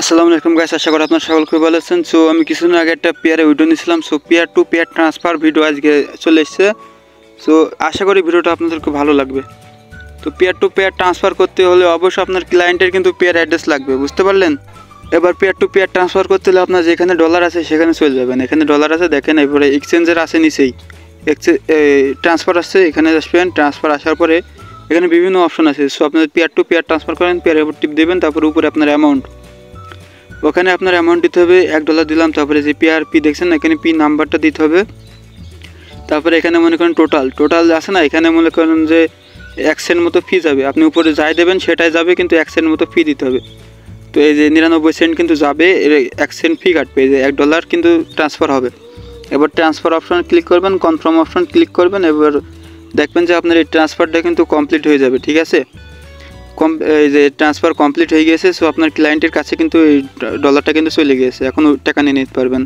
আসসালামু আলাইকুম গাইস, আশা করি আপনারা সকল খুব ভালো আছেন। সো আমি কিছুদিন আগে একটা পেয়ারে ভিডিও নিয়েছিলাম। So pair to pair transfer video আজকে চলে এসেছে। সো আশা করি ভিডিওটা আপনাদের খুব ভালো লাগবে। তো পেয়ার টু পেয়ার ট্রান্সফার করতে হলে অবশ্যই আপনার ক্লায়েন্টের কিন্তু পেয়ার অ্যাড্রেস লাগবে, বুঝতে পারলেন। এবার পেয়ার টু পেয়ার ট্রান্সফার করতে হলে আপনার যেখানে ডলার আছে সেখানে চলে যাবেন। এখানে ডলার আছে দেখেন, এরপরে এক্সচেঞ্জের আছে নিচেই ট্রান্সফার আসছে, এখানে আসবেন। ট্রান্সফার আসার পরে এখানে বিভিন্ন অপশন আছে। সো আপনাদের পেয়ার টু পেয়ার ট্রান্সফার করেন, পেয়ারের উপর টিপ দেবেন, তারপর উপরে আপনার অ্যামাউন্ট, ওখানে আপনার অ্যামাউন্ট দিতে হবে। $1 দিলাম, তারপরে যে পি দেখছেন এখানে পি নাম্বারটা দিতে হবে। তারপরে এখানে মনে করেন টোটাল আছে না, এখানে মনে করেন যে 1 সেন্ট মতো ফি যাবে। আপনি উপরে যাই দেবেন সেটাই যাবে, কিন্তু 1 সেন্ট মতো ফি দিতে হবে। তো এই যে 99 সেন্ট কিন্তু যাবে, এর 1 সেন্ট ফি কাটবে, এই যে $1 কিন্তু ট্রান্সফার হবে। এবার ট্রান্সফার অপশন ক্লিক করবেন, কনফার্ম অপশন ক্লিক করবেন। এবার দেখবেন যে আপনার এই ট্রান্সফারটা কিন্তু কমপ্লিট হয়ে যাবে, ঠিক আছে। এই যে ট্রান্সফার কমপ্লিট হয়ে গেছে। সো আপনার ক্লায়েন্টের কাছে কিন্তু এই ডলারটা কিন্তু চলে গিয়েছে, এখন টাকা নিয়ে নিতে পারবেন।